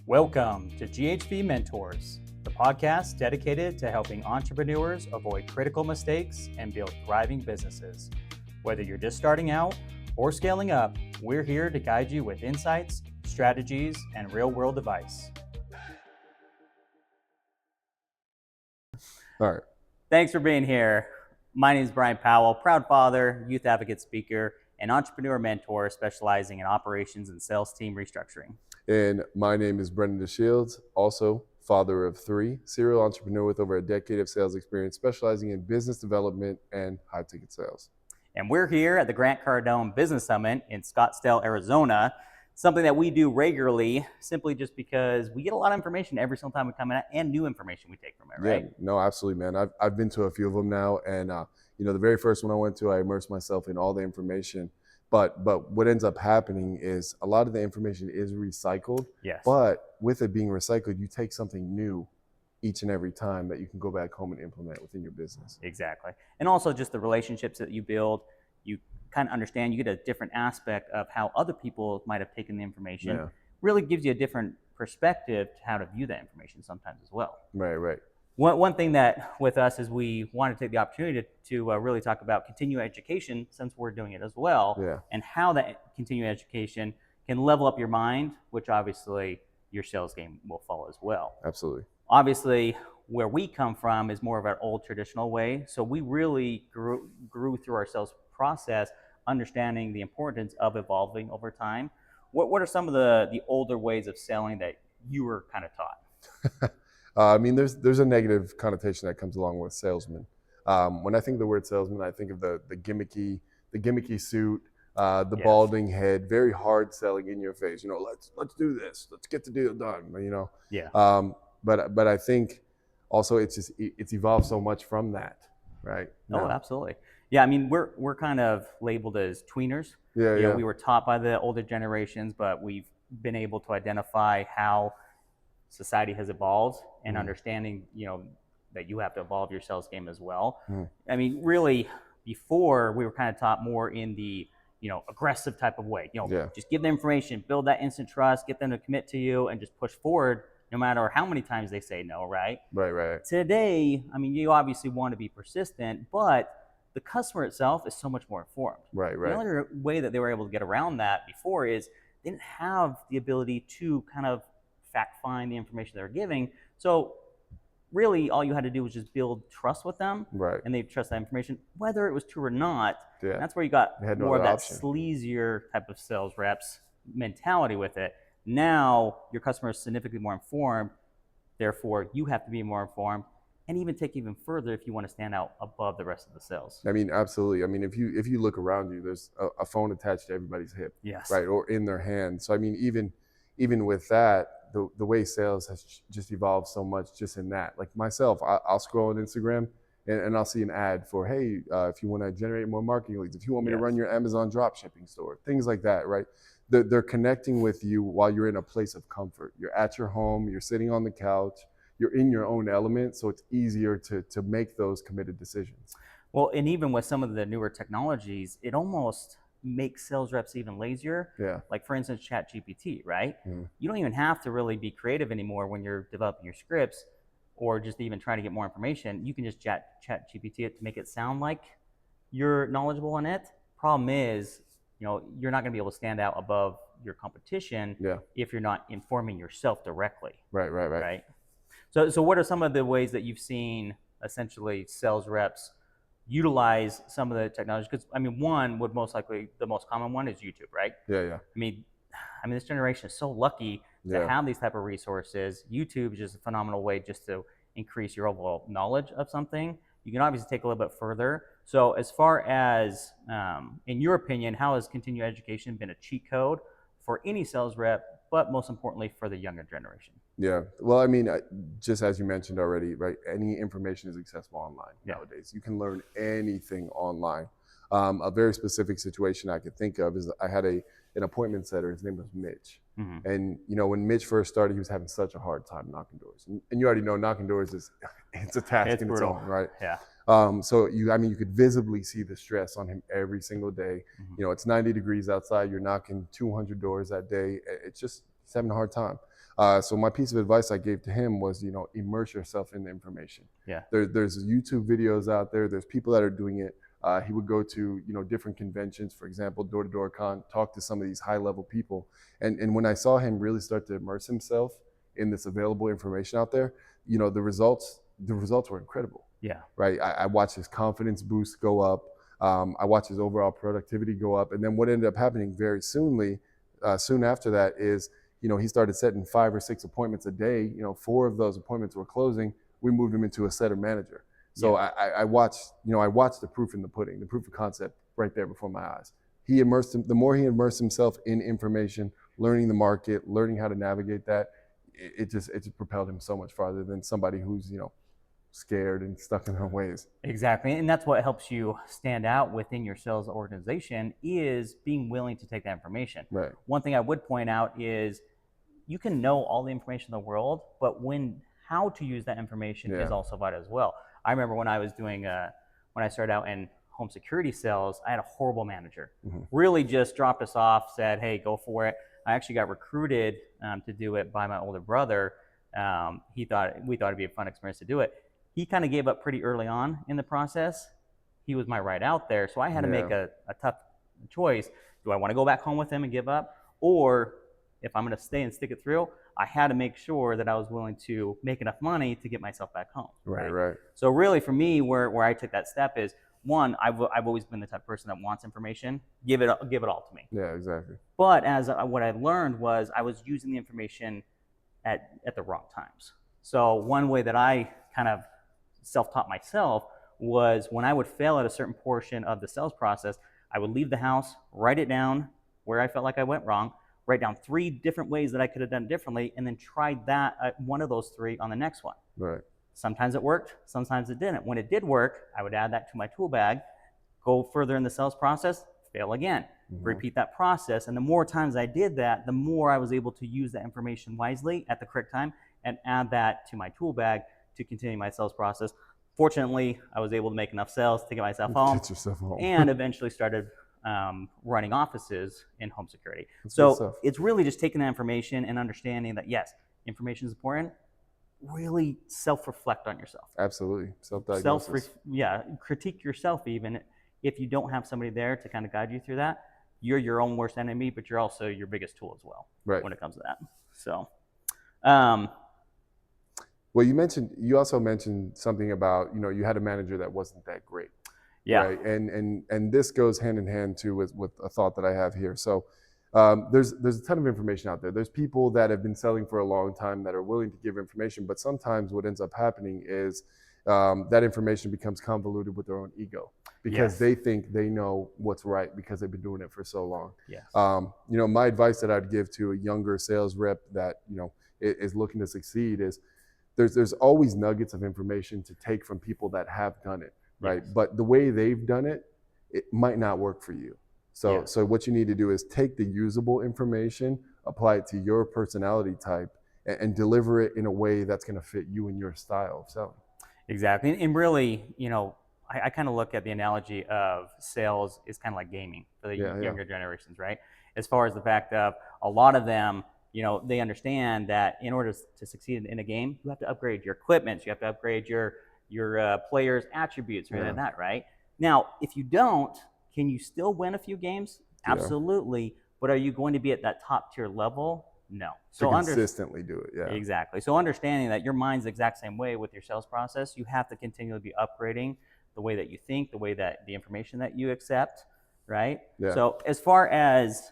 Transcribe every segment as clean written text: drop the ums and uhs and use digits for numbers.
Welcome to GHV Mentors, the podcast dedicated to helping entrepreneurs avoid critical mistakes and build thriving businesses. Whether you're just starting out or scaling up, we're here to guide you with insights, strategies, and real-world advice. All right. Thanks for being here. My name is Brian Powell, proud father, youth advocate speaker, and entrepreneur mentor specializing in operations and sales team restructuring. And my name is Brendan DeShields, also father of three, serial entrepreneur with over a decade of sales experience, specializing in business development and high-ticket sales. And we're here at the Grant Cardone Business Summit in Scottsdale, Arizona, something that we do regularly simply just because we get a lot of information every single time we come in and new information we take from it, right? Yeah, no, absolutely, man. I've been to a few of them now, and the very first one I went to, I immersed myself in all the information. But what ends up happening is a lot of the information is recycled. Yes. But with it being recycled, you take something new each and every time that you can go back home and implement within your business. Exactly. And also just the relationships that you build, you kind of understand, you get a different aspect of how other people might have taken the information. Yeah. Really gives you a different perspective to how to view that information sometimes as well. Right. One thing that with us is we want to take the opportunity to really talk about continuing education, since we're doing it as well, Yeah. and how that continuing education can level up your mind, which obviously your sales game will follow as well. Absolutely. Obviously, where we come from is more of an old traditional way, so we really grew through our sales process, understanding the importance of evolving over time. What are some of the older ways of selling that you were kind of taught? There's a negative connotation that comes along with salesman. When I think of the word salesman, I think of the gimmicky suit, the Yes. balding head, very hard selling in your face. Let's do this. Let's get the deal done. Yeah. But I think also it's evolved so much from that, right? Oh, absolutely. Yeah, I mean, we're kind of labeled as tweeners. Yeah. We were taught by the older generations, but we've been able to identify how society has evolved and understanding, that you have to evolve your sales game as well. I mean, really, before we were kind of taught more in the, aggressive type of way. Just give them information, build that instant trust, get them to commit to you, and just push forward no matter how many times they say no, right? Right. Today, I mean, you obviously want to be persistent, but the customer itself is so much more informed. Right. The other way that they were able to get around that before is they didn't have the ability to kind of fact find the information they're giving. So really all you had to do was just build trust with them, Right. and they trust that information, whether it was true or not. Yeah. That's where you got They had no more of other that option. sleazier type of sales reps mentality with it. Now your customer is significantly more informed, therefore you have to be more informed, and even take even further if you want to stand out above the rest of the sales. I mean, absolutely. I mean, if you look around you, there's a phone attached to everybody's hip, Yes. right, or in their hand. So I mean, even with that, the way sales has just evolved so much just in that. Like myself, I'll scroll on Instagram and I'll see an ad for, hey, if you want to generate more marketing leads, if you want me to run your Amazon drop shipping store, things like that, right? They're connecting with you while you're in a place of comfort. You're at your home, you're sitting on the couch, you're in your own element, so it's easier to make those committed decisions. Well, and even with some of the newer technologies, it almost makes sales reps even lazier. Yeah. Like for instance, ChatGPT, right? Mm. You don't even have to really be creative anymore when you're developing your scripts or just even trying to get more information. You can just ChatGPT it to make it sound like you're knowledgeable on it. Problem is, you're not going to be able to stand out above your competition if you're not informing yourself directly. Right. So what are some of the ways that you've seen essentially sales reps utilize some of the technology? Because I mean, one would most likely, the most common one is YouTube, right? Yeah. I mean, this generation is so lucky to have these type of resources. YouTube is just a phenomenal way just to increase your overall knowledge of something. You can obviously take a little bit further. So as far as, in your opinion, how has continuing education been a cheat code for any sales rep, but most importantly for the younger generation? Yeah. Well, I mean, just as you mentioned already, right? Any information is accessible online nowadays. You can learn anything online. A very specific situation I could think of is I had an appointment setter. His name was Mitch. Mm-hmm. And, when Mitch first started, he was having such a hard time knocking doors. And you already know knocking doors it's a task in its own, right? Yeah. So you could visibly see the stress on him every single day. Mm-hmm. It's 90 degrees outside. You're knocking 200 doors that day. It's just He's having a hard time. So my piece of advice I gave to him was, immerse yourself in the information. Yeah. There's YouTube videos out there. There's people that are doing it. He would go to, different conventions, for example, Door to Door Con, talk to some of these high level people. And when I saw him really start to immerse himself in this available information out there, the results were incredible. Yeah. Right. I watched his confidence boost go up. I watched his overall productivity go up. And then what ended up happening very soon after that is, he started setting 5 or 6 appointments a day. 4 of those appointments were closing. We moved him into a setter manager. So yeah. I watched the proof in the pudding, the proof of concept right there before my eyes. The more he immersed himself in information, learning the market, learning how to navigate that, it just propelled him so much farther than somebody who's, scared and stuck in their ways. Exactly. And that's what helps you stand out within your sales organization, is being willing to take that information. Right. One thing I would point out is you can know all the information in the world, but how to use that information is also vital as well. I remember when I was doing when I started out in home security sales, I had a horrible manager. Mm-hmm. Really just dropped us off, said, "Hey, go for it." I actually got recruited to do it by my older brother. We thought it'd be a fun experience to do it. He kind of gave up pretty early on in the process. He was my right out there, so I had to make a tough choice. Do I want to go back home with him and give up, or if I'm going to stay and stick it through, I had to make sure that I was willing to make enough money to get myself back home. Right. So really, for me, where I took that step is, one, I've always been the type of person that wants information. Give it all to me. Yeah, exactly. But what I learned was I was using the information at the wrong times. So one way that I kind of self-taught myself was, when I would fail at a certain portion of the sales process, I would leave the house, write it down where I felt like I went wrong, write down 3 different ways that I could have done it differently, and then try that one of those 3 on the next one. Right. Sometimes it worked, sometimes it didn't. When it did work, I would add that to my tool bag, go further in the sales process, fail again, repeat that process. And the more times I did that, the more I was able to use that information wisely at the correct time and add that to my tool bag to continue my sales process. Fortunately, I was able to make enough sales to get myself home, and eventually started running offices in home security. So it's really just taking that information and understanding that, yes, information is important. Really self-reflect on yourself. Absolutely. Self-diagnosis. Critique yourself. Even if you don't have somebody there to kind of guide you through that, you're your own worst enemy, but you're also your biggest tool as well, when it comes to that. So, well, you also mentioned something about, you had a manager that wasn't that great. Yeah. Right? And this goes hand in hand too with a thought that I have here. So there's a ton of information out there. There's people that have been selling for a long time that are willing to give information, but sometimes what ends up happening is that information becomes convoluted with their own ego, because they think they know what's right because they've been doing it for so long. Yes. My advice that I'd give to a younger sales rep that is looking to succeed is, there's always nuggets of information to take from people that have done it, right? Yes. But the way they've done it, it might not work for you. So what you need to do is take the usable information, apply it to your personality type, and deliver it in a way that's going to fit you and your style of selling. Exactly. And really, I kind of look at the analogy of sales is kind of like gaming for the younger generations, right? As far as the fact of, a lot of them, they understand that in order to succeed in a game, you have to upgrade your equipment, you have to upgrade your players' attributes, or that, right? Now, if you don't, can you still win a few games? Absolutely. But are you going to be at that top tier level? No. So consistently do it, Exactly. So understanding that your mind's the exact same way with your sales process, you have to continually be upgrading the way that you think, the way that the information that you accept, right? Yeah. So as far as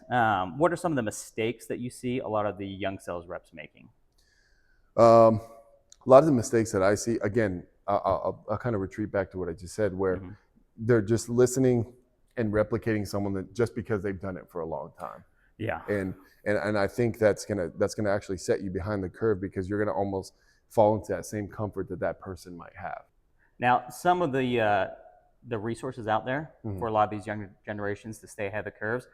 what are some of the mistakes that you see a lot of the young sales reps making? A lot of the mistakes that I see, again, I'll kind of retreat back to what I just said, where they're just listening and replicating someone that just because they've done it for a long time. Yeah. And I think that's gonna actually set you behind the curve, because you're gonna almost fall into that same comfort that person might have. Now, some of the resources out there for a lot of these younger generations to stay ahead of the curves,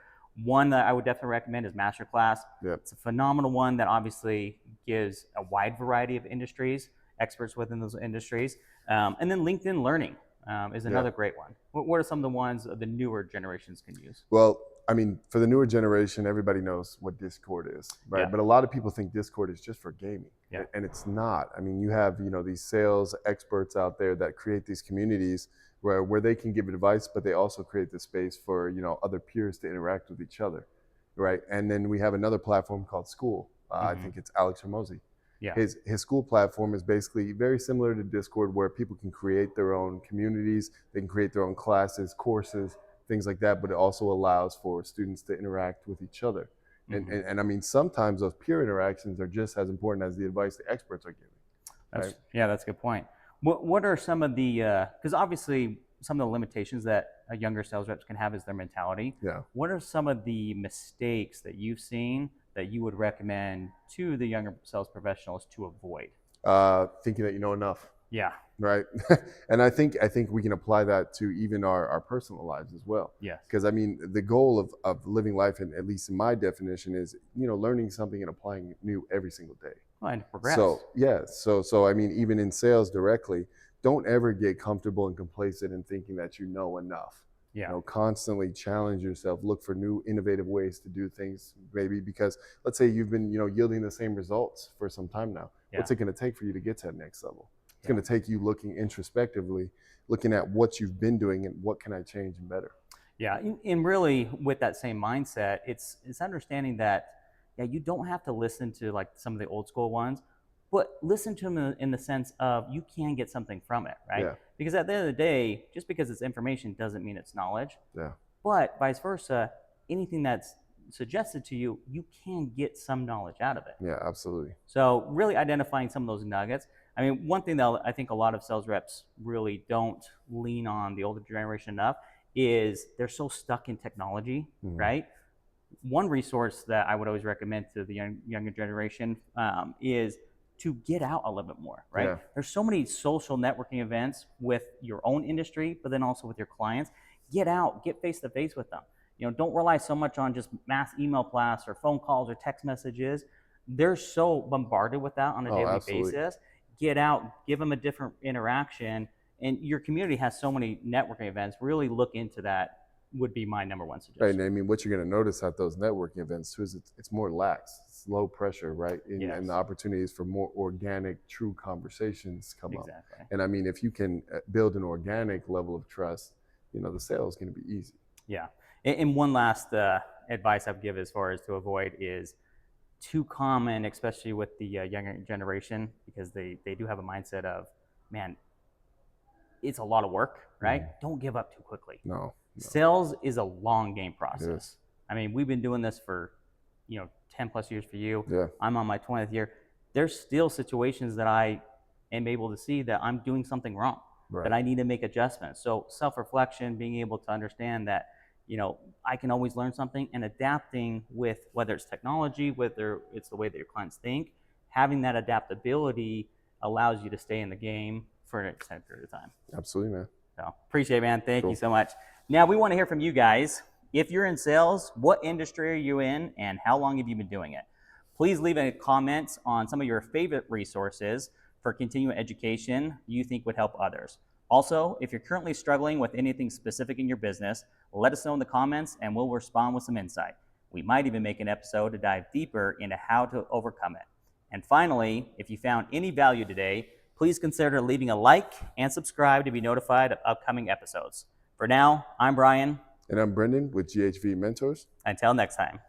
one that I would definitely recommend is Masterclass. Yep. It's a phenomenal one that obviously gives a wide variety of industries, experts within those industries. And then LinkedIn Learning is another great one. What are some of the ones the newer generations can use? Well, I mean, for the newer generation, everybody knows what Discord is, right? Yeah. But a lot of people think Discord is just for gaming, Yeah. and it's not. I mean, you have these sales experts out there that create these communities where they can give advice, but they also create the space for other peers to interact with each other, right? And then we have another platform called School. I think it's Alex Hormozy. Yeah. His School platform is basically very similar to Discord, where people can create their own communities, they can create their own classes, courses, things like that, but it also allows for students to interact with each other. And I mean, sometimes those peer interactions are just as important as the advice the experts are giving. Right? Yeah, that's a good point. What are some of the, because obviously some of the limitations that a younger sales reps can have is their mentality. Yeah. What are some of the mistakes that you've seen that you would recommend to the younger sales professionals to avoid? Thinking that you know enough. Yeah. Right. And I think we can apply that to even our personal lives as well. Yes. Because I mean, the goal of living life, and at least in my definition, is learning something and applying it new every single day. Well, and progress. So yeah, so I mean, even in sales directly, don't ever get comfortable and complacent in thinking that you know enough. Yeah. Constantly challenge yourself, look for new innovative ways to do things, maybe because let's say you've been yielding the same results for some time now. Yeah. What's it going to take for you to get to that next level? It's going to take you looking introspectively, looking at what you've been doing and what can I change and better. Yeah, and really with that same mindset, it's understanding that you don't have to listen to like some of the old school ones, but listen to them in the sense of you can get something from it, right? Yeah. Because at the end of the day, just because it's information doesn't mean it's knowledge. Yeah. But vice versa, anything that's suggested to you, you can get some knowledge out of it. Yeah, absolutely. So really identifying some of those nuggets. I mean, one thing that I think a lot of sales reps really don't lean on the older generation enough is they're so stuck in technology, right? One resource that I would always recommend to the younger generation is to get out a little bit more, right? Yeah. There's so many social networking events with your own industry, but then also with your clients. Get out, get face to face with them. Don't rely so much on just mass email blasts or phone calls or text messages. They're so bombarded with that on a daily basis. Get out, give them a different interaction, and your community has so many networking events. Really look into that. Would be my number one suggestion. Right, and I mean, what you're going to notice at those networking events too is it's more lax, it's low pressure, right? And the opportunities for more organic, true conversations come up. And I mean, if you can build an organic level of trust, the sale is going to be easy. Yeah, and one last advice I'd give as far as to avoid is too common, especially with the younger generation, because they do have a mindset of, man, it's a lot of work, right? Don't give up too quickly. No. Sales is a long game process. I mean, we've been doing this for 10 plus years for you. Yeah. I'm on my 20th year. There's still situations that I am able to see that I'm doing something wrong, that I need to make adjustments. So self-reflection, being able to understand that I can always learn something, and adapting with whether it's technology, whether it's the way that your clients think, having that adaptability allows you to stay in the game for an extended period of time. Absolutely, man. So appreciate it, man. Thank you so much. Now we want to hear from you guys. If you're in sales, what industry are you in and how long have you been doing it? Please leave a comment on some of your favorite resources for continuing education you think would help others. Also, if you're currently struggling with anything specific in your business, let us know in the comments and we'll respond with some insight. We might even make an episode to dive deeper into how to overcome it. And finally, if you found any value today, please consider leaving a like and subscribe to be notified of upcoming episodes. For now, I'm Brian. And I'm Brendan with GHV Mentors. Until next time.